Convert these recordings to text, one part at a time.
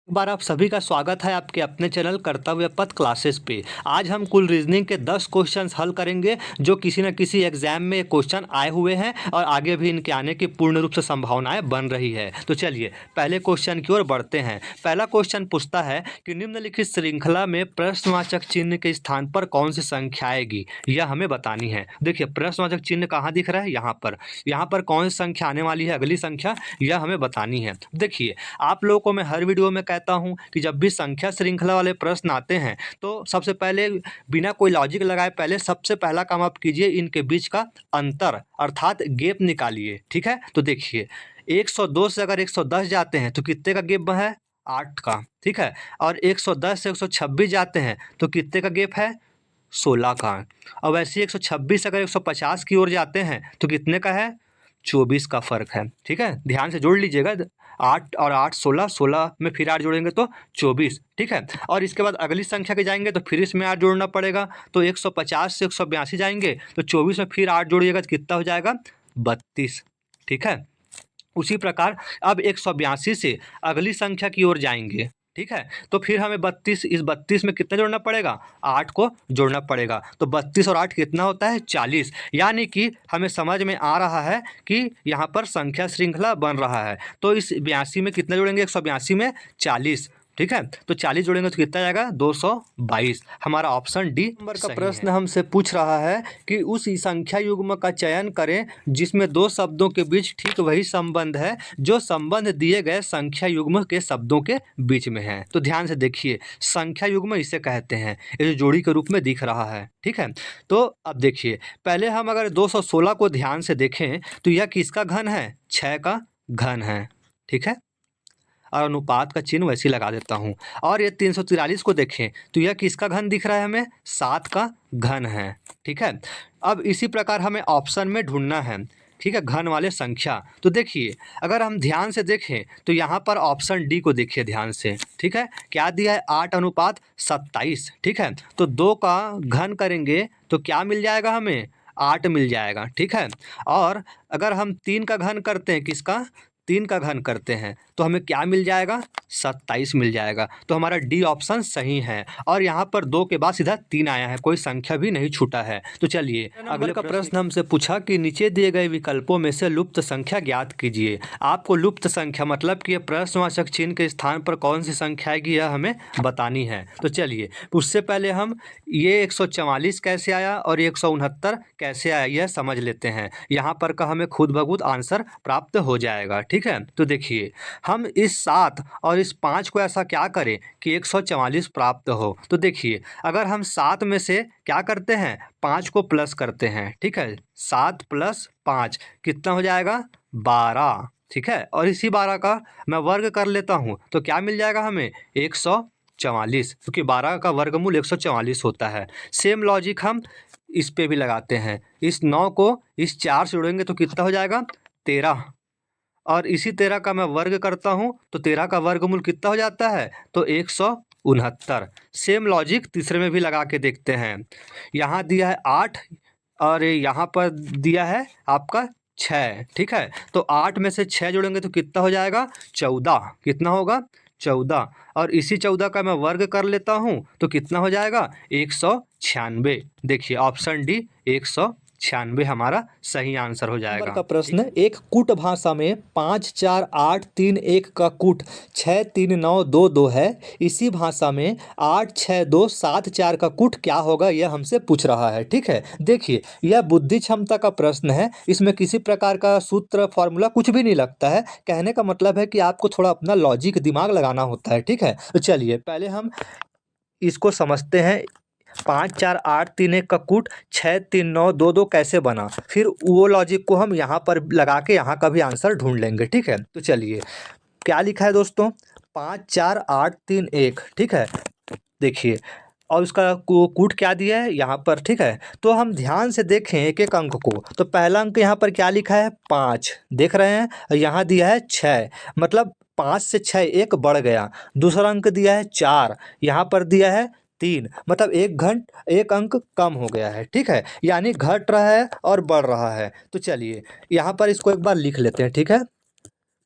एक बार आप सभी का स्वागत है आपके अपने चैनल कर्तव्य पथ क्लासेस पे। आज हम कुल रीजनिंग के 10 क्वेश्चंस हल करेंगे जो किसी न किसी एग्जाम में ये क्वेश्चन आए हुए हैं और आगे भी इनके आने की पूर्ण रूप से संभावनाएं बन रही है। तो चलिए पहले क्वेश्चन की ओर बढ़ते हैं। पहला क्वेश्चन पूछता है कि निम्नलिखित श्रृंखला में प्रश्नवाचक चिन्ह के स्थान पर कौन सी संख्या आएगी, यह हमें बतानी है। देखिए प्रश्नवाचक चिन्ह कहाँ दिख रहा है, यहाँ पर कौन सी संख्या आने वाली है, अगली संख्या, यह हमें बतानी है। देखिए आप लोगों को मैं हर वीडियो में कहता हूं कि जब भी संख्या श्रृंखला वाले प्रश्न आते हैं तो सबसे पहले बिना कोई लॉजिक लगाए पहले सबसे पहला काम आप कीजिए, इनके बीच का अंतर अर्थात गैप निकालिए। ठीक है, तो देखिए 102 से अगर 110 जाते हैं तो कितने का गैप है, 8 का। ठीक है, और 110 से 126 जाते हैं तो कितने का गैप है, 16 का। और वैसे 126 से अगर 150 की ओर जाते हैं तो कितने का है, 24 का फ़र्क है। ठीक है, ध्यान से जोड़ लीजिएगा, 8 और 8 16, 16 में फिर 8 जोड़ेंगे तो 24। ठीक है, और इसके बाद अगली संख्या के जाएंगे तो फिर इसमें 8 जोड़ना पड़ेगा, तो 150 से 182 जाएंगे तो 24 में फिर 8 जोड़िएगा तो कितना हो जाएगा, 32। ठीक है, उसी प्रकार अब 182 से अगली संख्या की ओर जाएंगे। ठीक है, तो फिर हमें 32, इस 32 में कितना जोड़ना पड़ेगा, 8 को जोड़ना पड़ेगा, तो 32 और 8 कितना होता है, 40। यानी कि हमें समझ में आ रहा है कि यहाँ पर संख्या श्रृंखला बन रहा है। तो इस 82 में कितना जोड़ेंगे, 182 में 40। ठीक है, तो 40 जोड़ेंगे तो कितना जाएगा, 222। हमारा ऑप्शन डी नंबर का प्रश्न हमसे पूछ रहा है कि उस संख्या युग्म का चयन करें जिसमें दो शब्दों के बीच ठीक वही संबंध है जो संबंध दिए गए संख्या युग्म के शब्दों के बीच में है। तो ध्यान से देखिए, संख्या युग्म इसे कहते हैं, ये जो जोड़ी के रूप में दिख रहा है। ठीक है, तो अब देखिए पहले हम अगर 216 को ध्यान से देखें तो यह किसका घन है, 6 का घन है। ठीक है, और अनुपात का चिन्ह वैसे ही लगा देता हूँ। और ये 343 को देखें तो यह किसका घन दिख रहा है, हमें 7 का घन है। ठीक है, अब इसी प्रकार हमें ऑप्शन में ढूंढना है। ठीक है, घन वाले संख्या, तो देखिए अगर हम ध्यान से देखें तो यहाँ पर ऑप्शन डी को देखिए ध्यान से। ठीक है, क्या दिया है, 8:27। ठीक है, तो 2 का घन करेंगे तो क्या मिल जाएगा हमें, 8 मिल जाएगा। ठीक है, और अगर हम 3 का घन करते हैं, किसका, 3 का घन करते हैं तो हमें क्या मिल जाएगा, 27 मिल जाएगा। तो हमारा डी ऑप्शन सही है, और यहाँ पर 2 के बाद सीधा 3 आया है, कोई संख्या भी नहीं छूटा है। तो चलिए अगले का प्रश्न हमसे पूछा कि नीचे दिए गए विकल्पों में से लुप्त संख्या ज्ञात कीजिए। आपको लुप्त संख्या मतलब कि प्रश्नवाचक चिन्ह के स्थान पर कौन सी संख्या आएगी यह हमें बतानी है। तो चलिए उससे पहले हम ये 144 कैसे आया और 169 कैसे आया यह समझ लेते हैं। यहाँ पर का हमें खुद ब खुद आंसर प्राप्त हो जाएगा। ठीक है, तो देखिए हम इस 7 और इस 5 को ऐसा क्या करें कि 144 प्राप्त हो। तो देखिए अगर हम 7 में से क्या करते हैं, 5 को प्लस करते हैं। ठीक है, 7 + 5 कितना हो जाएगा, 12। ठीक है, और इसी 12 का मैं वर्ग कर लेता हूँ तो क्या मिल जाएगा हमें, 144, क्योंकि 12 का वर्गमूल 144 होता है। सेम लॉजिक हम इस पे भी लगाते हैं, इस 9 को इस 4 से जोड़ेंगे तो कितना हो जाएगा, 13, और इसी 13 का मैं वर्ग करता हूँ तो 13 का वर्गमूल कितना हो जाता है, तो 169। सेम लॉजिक तीसरे में भी लगा के देखते हैं। यहाँ दिया है 8 और यहाँ पर दिया है आपका 6। ठीक है, तो 8 में से 6 जोड़ेंगे तो कितना हो जाएगा, 14। कितना होगा, 14, और इसी 14 का मैं वर्ग कर लेता हूँ तो कितना हो जाएगा, 196। देखिए ऑप्शन डी 196 हमारा सही आंसर हो जाएगा। का प्रश्न, एक कूट भाषा में 5 4 8 3 1 का कूट 6 3 9 2 2 है। इसी भाषा में 8 6 2 7 4 का कूट क्या होगा, यह हमसे पूछ रहा है। ठीक है, देखिए यह बुद्धि क्षमता का प्रश्न है, इसमें किसी प्रकार का सूत्र फॉर्मूला कुछ भी नहीं लगता है। कहने का मतलब है कि आपको थोड़ा अपना लॉजिक दिमाग लगाना होता है। ठीक है, तो चलिए पहले हम इसको समझते हैं। 5 4 8 3 1 का कूट 6 3 9 2 2 कैसे बना, फिर वो लॉजिक को हम यहाँ पर लगा के यहाँ का भी आंसर ढूंढ लेंगे। ठीक है, तो चलिए क्या लिखा है दोस्तों, 5 4 8 3 1। ठीक है, देखिए और उसका कूट क्या दिया है यहाँ पर। ठीक है, तो हम ध्यान से देखें एक एक अंक को, तो पहला अंक यहाँ पर क्या लिखा है, 5 देख रहे हैं, और यहाँ दिया है 6, मतलब 5 से 6 एक बढ़ गया। दूसरा अंक दिया है 4, यहाँ पर दिया है 3, मतलब एक अंक कम हो गया है। ठीक है, यानी घट रहा है और बढ़ रहा है। तो चलिए यहाँ पर इसको एक बार लिख लेते हैं। ठीक है,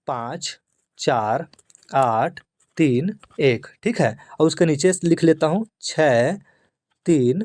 5 4 8 3 1, ठीक है। और उसके नीचे लिख लेता हूँ 6 3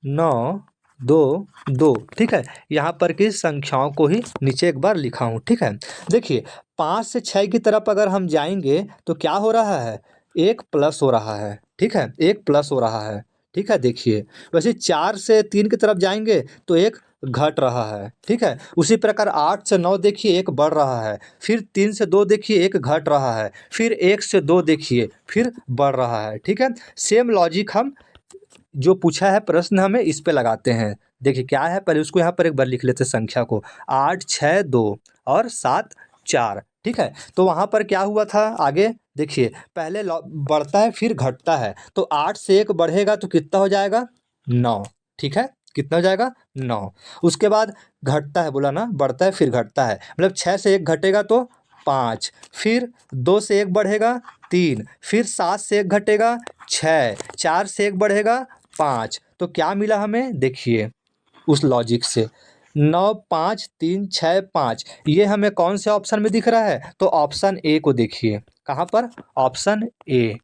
9 2 2, ठीक है। यहाँ पर की संख्याओं को ही नीचे एक बार लिखा हूँ, ठीक है। देखिए 5 से 6 की तरफ अगर हम जाएंगे तो क्या हो रहा है, एक प्लस हो रहा है, ठीक है, एक प्लस हो रहा है, ठीक है। देखिए वैसे 4 से 3 की तरफ जाएंगे तो एक घट रहा है, ठीक है। उसी प्रकार 8 से 9 देखिए एक बढ़ रहा है, फिर 3 से 2 देखिए एक घट रहा है, फिर 1 से 2 देखिए फिर बढ़ रहा है, ठीक है। सेम लॉजिक हम जो पूछा है प्रश्न हमें इस पे लगाते हैं। देखिए क्या है, पहले उसको यहाँ पर एक बार लिख लेते हैं संख्या को, 8 6 2 और 7 4, ठीक है। तो वहाँ पर क्या हुआ था, आगे देखिए पहले बढ़ता है फिर घटता है, तो 8 से 1 बढ़ेगा तो कितना हो जाएगा, 9, ठीक है। कितना हो जाएगा, 9। उसके बाद घटता है, बोला ना, बढ़ता है फिर घटता है, मतलब 6 से 1 घटेगा तो 5, फिर 2 से 1 बढ़ेगा 3, फिर 7 से 1 घटेगा 6, 4 से 1 बढ़ेगा 5। तो क्या मिला हमें, देखिए उस लॉजिक से 9 5 3 6 5, ये हमें कौन से ऑप्शन में दिख रहा है, तो ऑप्शन ए को देखिए, कहाँ पर, ऑप्शन ए,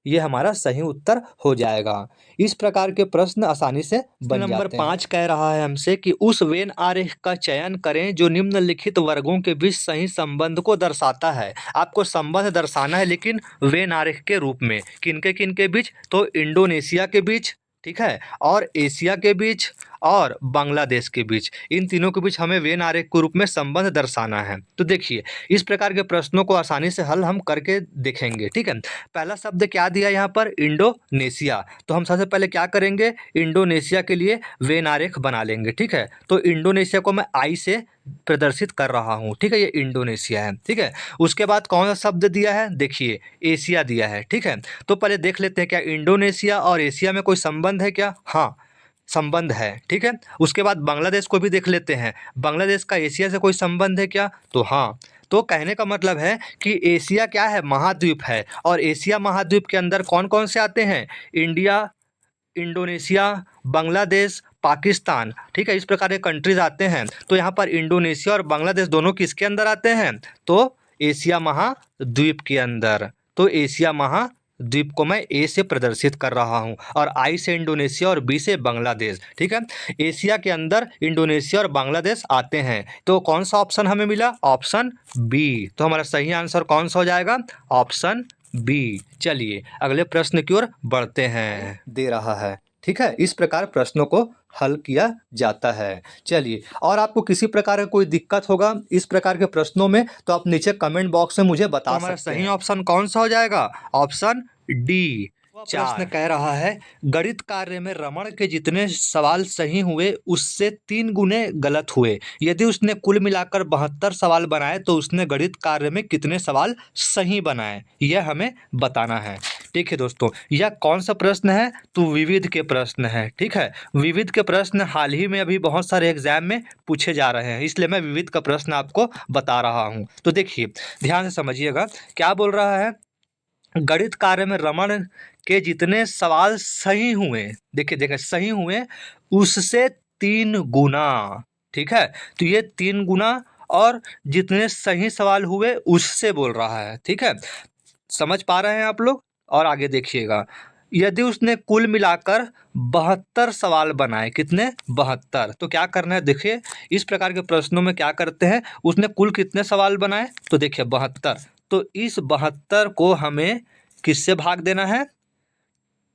ये हमारा सही उत्तर हो जाएगा। इस प्रकार के प्रश्न आसानी से बन नंबर जाते हैं। 5 कह रहा है हमसे कि उस वेन आरेख का चयन करें जो निम्नलिखित वर्गों के बीच सही संबंध को दर्शाता है। आपको संबंध दर्शाना है लेकिन वेन आरेख के रूप में, किनके किनके बीच, तो इंडोनेशिया के बीच, ठीक है, और एशिया के बीच और बांग्लादेश के बीच, इन तीनों के बीच हमें वेन आरेख के रूप में संबंध दर्शाना है। तो देखिए इस प्रकार के प्रश्नों को आसानी से हल हम करके देखेंगे, ठीक है। पहला शब्द क्या दिया यहाँ पर, इंडोनेशिया, तो हम सबसे पहले क्या करेंगे, इंडोनेशिया के लिए वेन आरेख बना लेंगे, ठीक है। तो इंडोनेशिया को मैं आई से प्रदर्शित कर रहा हूँ, ठीक है, ये इंडोनेशिया है, ठीक है। उसके बाद कौन सा शब्द दिया है, देखिए एशिया दिया है, ठीक है। तो पहले देख लेते हैं क्या इंडोनेशिया और एशिया में कोई संबंध है क्या, हाँ संबंध है, ठीक है। उसके बाद बांग्लादेश को भी देख लेते हैं, बांग्लादेश का एशिया से कोई संबंध है क्या, तो हाँ। तो कहने का मतलब है कि एशिया क्या है, महाद्वीप है, और एशिया महाद्वीप के अंदर कौन कौन से आते हैं, इंडिया, इंडोनेशिया, बांग्लादेश, पाकिस्तान, ठीक है, इस प्रकार के कंट्रीज आते हैं। तो यहाँ पर इंडोनेशिया और बांग्लादेश दोनों किसके अंदर आते हैं, तो एशिया महाद्वीप के अंदर। तो एशिया महाद्वीप को मैं ए से प्रदर्शित कर रहा हूँ, और आई से इंडोनेशिया और बी से बांग्लादेश, ठीक है। एशिया के अंदर इंडोनेशिया और बांग्लादेश आते हैं, तो कौन सा ऑप्शन हमें मिला, ऑप्शन बी। तो हमारा सही आंसर कौन सा हो जाएगा, ऑप्शन बी। चलिए अगले प्रश्न की ओर बढ़ते हैं, दे रहा है, ठीक है। इस प्रकार प्रश्नों को हल किया जाता है। चलिए, और आपको किसी प्रकार का कोई दिक्कत होगा इस प्रकार के प्रश्नों में तो आप नीचे कमेंट बॉक्स में मुझे बता तो हमारा सकते सही हैं। ऑप्शन कौन सा हो जाएगा, ऑप्शन डी। प्रश्न कह रहा है गणित कार्य में रमण के जितने सवाल सही हुए उससे 3 गुने गलत हुए। यदि उसने कुल मिलाकर 72 सवाल बनाए तो उसने गणित कार्य में कितने सवाल सही बनाए, यह हमें बताना है। ठीक है दोस्तों, यह कौन सा प्रश्न है, तो विविध के प्रश्न है, ठीक है। विविध के प्रश्न हाल ही में अभी बहुत सारे एग्जाम में पूछे जा रहे हैं, इसलिए मैं विविध का प्रश्न आपको बता रहा हूँ। तो देखिए ध्यान से समझिएगा क्या बोल रहा है, गणित कार्य में रमण के जितने सवाल सही हुए, देखिए देखिए सही हुए उससे 3 गुना, ठीक है। तो ये 3 गुना और जितने सही सवाल हुए उससे बोल रहा है, ठीक है। समझ पा रहे हैं आप लोग, और आगे देखिएगा, यदि उसने कुल मिलाकर 72 सवाल बनाए, कितने, 72, तो क्या करना है, देखिए इस प्रकार के प्रश्नों में क्या करते हैं, उसने कुल कितने सवाल बनाए, तो देखिए 72, तो इस 72 को हमें किससे भाग देना है,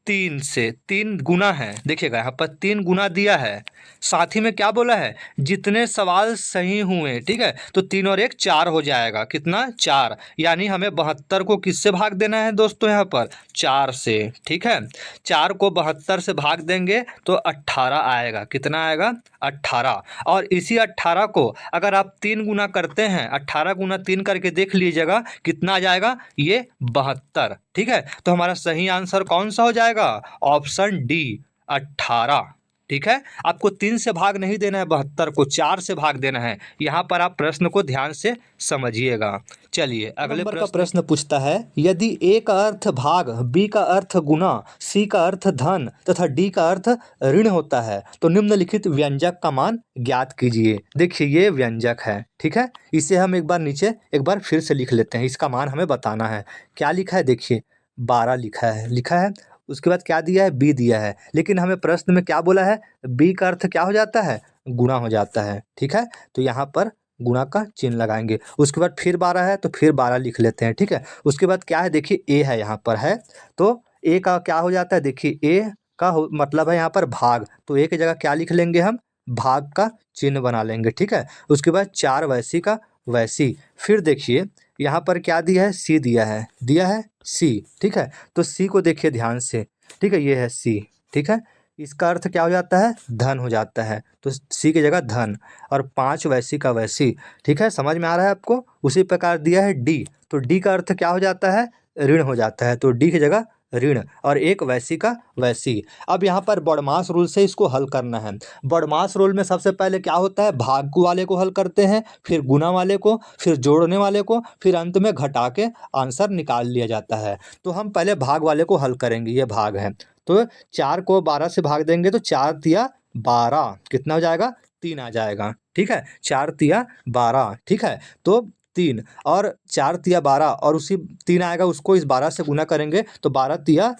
3 से, 3 गुना है, देखिएगा यहाँ पर 3 गुना दिया है, साथ ही में क्या बोला है, जितने सवाल सही हुए, ठीक है। तो 3 और 1 4 हो जाएगा, कितना, 4, यानी हमें 72 को किससे भाग देना है दोस्तों, यहाँ पर 4 से, ठीक है। 4 को 72 से भाग देंगे तो 18 आएगा, कितना आएगा, 18। और इसी 18 को अगर आप 3 गुना करते हैं, 18 गुना 3 करके देख लीजिएगा कितना आ जाएगा, ये 72, ठीक है। तो हमारा सही आंसर कौन सा हो जाएगा, ऑप्शन डी, 18, ठीक है। आपको 3 से भाग नहीं देना है 72 को, 4 से भाग देना है। यहाँ पर आप प्रश्न को ध्यान से समझिएगा। चलिए अगले नंबर का प्रश्न पूछता है, यदि ए का अर्थ भाग, बी का अर्थ गुना, सी का अर्थ धन तथा डी का अर्थ ऋण होता है तो निम्नलिखित व्यंजक का मान ज्ञात कीजिए। देखिए ये व्यंजक है, ठीक है। इसे हम एक बार नीचे एक बार फिर से लिख लेते हैं, इसका मान हमें बताना है। क्या लिखा है, देखिए 12 लिखा है। उसके बाद क्या दिया है, बी दिया है, लेकिन हमें प्रश्न में क्या बोला है, बी का अर्थ क्या हो जाता है, गुणा हो जाता है। ठीक है, तो यहाँ पर गुणा का चिन्ह लगाएंगे। उसके बाद फिर 12 है तो फिर 12 लिख लेते हैं। ठीक है, उसके बाद क्या है, देखिए ए है यहाँ पर है, तो ए का क्या हो जाता है, देखिए ए का मतलब है यहाँ पर भाग, तो ए की जगह क्या लिख लेंगे हम, भाग का चिन्ह बना लेंगे। ठीक है, उसके बाद 4 वैसी का वैसी। फिर देखिए यहाँ पर क्या दिया है, सी दिया है सी। ठीक है, तो सी को देखिए ध्यान से। ठीक है, ये है सी। ठीक है, इसका अर्थ क्या हो जाता है, धन हो जाता है, तो सी की जगह धन। और 5 वैसी का वैसी। ठीक है, समझ में आ रहा है आपको। उसी प्रकार दिया है डी, तो डी का अर्थ क्या हो जाता है, ऋण हो जाता है, तो डी की जगह ऋण। और एक वैसी का वैसी। अब यहाँ पर बॉडमास रूल से इसको हल करना है। बॉडमास रूल में सबसे पहले क्या होता है, भाग वाले को हल करते हैं, फिर गुना वाले को, फिर जोड़ने वाले को, फिर अंत में घटा के आंसर निकाल लिया जाता है। तो हम पहले भाग वाले को हल करेंगे, ये भाग है, तो 4 को 12 से भाग देंगे तो 4 तिया 12, कितना हो जाएगा, 3 आ जाएगा। ठीक है, 4 तिया 12। ठीक है, तो 3 और 4 तिया 12 और उसी 3 आएगा, उसको इस 12 से गुना करेंगे तो 12 तिया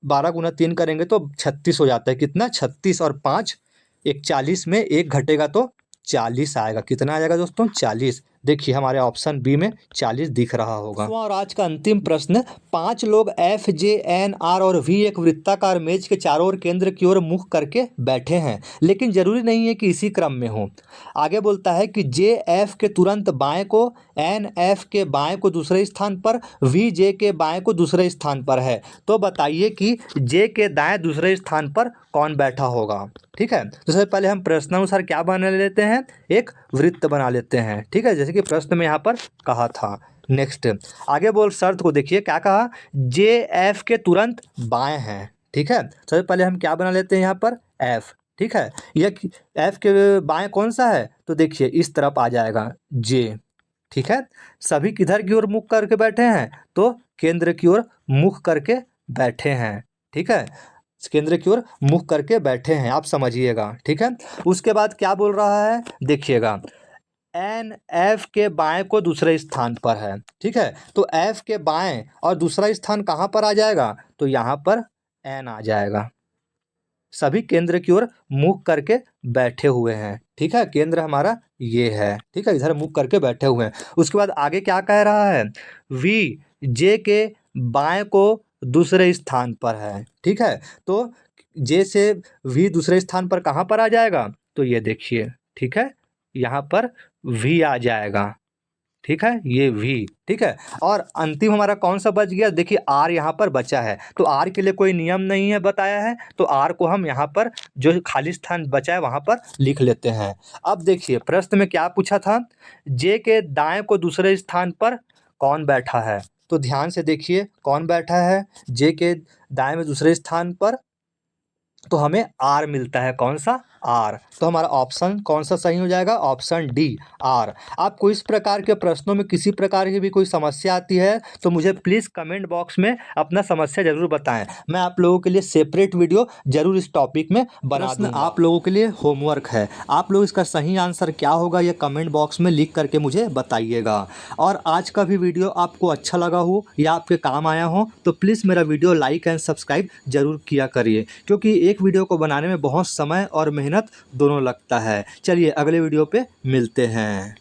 12 गुना 3 करेंगे तो 36 हो जाता है। कितना, 36 और 5 एक 40 में एक घटेगा तो 40 आएगा। कितना आ जाएगा दोस्तों, 40। देखिए हमारे ऑप्शन बी में 40 दिख रहा होगा। और आज का अंतिम प्रश्न, 5 लोग एफ जे एन आर और वी एक वृत्ताकार मेज के चारों ओर केंद्र की ओर मुख करके बैठे हैं, लेकिन जरूरी नहीं है कि इसी क्रम में हो। आगे बोलता है कि जे एफ के तुरंत बाएं को, एन एफ के बाएं को दूसरे स्थान पर, वी जे के बाएं को दूसरे स्थान पर है। तो बताइए कि जे के दाएं दूसरे स्थान पर कौन बैठा होगा। ठीक है, तो सबसे पहले हम प्रश्नानुसार क्या बना लेते हैं, एक वृत्त बना लेते हैं। ठीक है, जैसे कि प्रश्न में यहाँ पर कहा था। नेक्स्ट आगे बोल, शर्त को देखिए क्या कहा, जे एफ के तुरंत बाएं हैं। ठीक है, सबसे पहले हम क्या बना लेते हैं यहाँ पर, एफ। ठीक है, यह एफ के बाएं कौन सा है, तो देखिए इस तरफ आ जाएगा जे। ठीक है, सभी किधर की ओर मुख करके बैठे हैं, तो केंद्र की ओर मुख करके बैठे हैं। ठीक है, केंद्र की ओर मुख करके बैठे हैं, आप समझिएगा। ठीक है, उसके बाद क्या बोल रहा है, देखिएगा एन एफ के बाएं को दूसरे स्थान पर है। ठीक है, तो एफ के बाएं और दूसरा स्थान कहाँ पर आ जाएगा, तो यहाँ पर एन आ जाएगा। सभी केंद्र की ओर मुख करके बैठे हुए हैं। ठीक है, केंद्र हमारा ये है। ठीक है, इधर मुख करके बैठे हुए हैं। उसके बाद आगे क्या कह रहा है, वी जे के बाएं को दूसरे स्थान पर है। ठीक है, तो जे से वी दूसरे स्थान पर कहाँ पर आ जाएगा, तो ये देखिए। ठीक है, यहाँ पर वी आ जाएगा। ठीक है, ये वी। ठीक है, और अंतिम हमारा कौन सा बच गया, देखिए आर यहाँ पर बचा है, तो आर के लिए कोई नियम नहीं है बताया है, तो आर को हम यहाँ पर जो खाली स्थान बचा है वहाँ पर लिख लेते हैं। अब देखिए प्रश्न में क्या पूछा था, जे के दाएं को दूसरे स्थान पर कौन बैठा है, तो ध्यान से देखिए कौन बैठा है जे के दाएं में दूसरे स्थान पर, तो हमें आर मिलता है, कौन सा, आर। तो हमारा ऑप्शन कौन सा सही हो जाएगा, ऑप्शन डी, आर। आपको इस प्रकार के प्रश्नों में किसी प्रकार की भी कोई समस्या आती है तो मुझे प्लीज़ कमेंट बॉक्स में अपना समस्या ज़रूर बताएं, मैं आप लोगों के लिए सेपरेट वीडियो जरूर इस टॉपिक में बना दूंगा। आप लोगों के लिए होमवर्क है, आप लोग इसका सही आंसर क्या होगा ये कमेंट बॉक्स में लिख करके मुझे बताइएगा। और आज का भी वीडियो आपको अच्छा लगा हो या आपके काम आया हो तो प्लीज़ मेरा वीडियो लाइक एंड सब्सक्राइब जरूर किया करिए, क्योंकि एक वीडियो को बनाने में बहुत समय और मेहनत दोनों लगता है। चलिए अगले वीडियो पे मिलते हैं।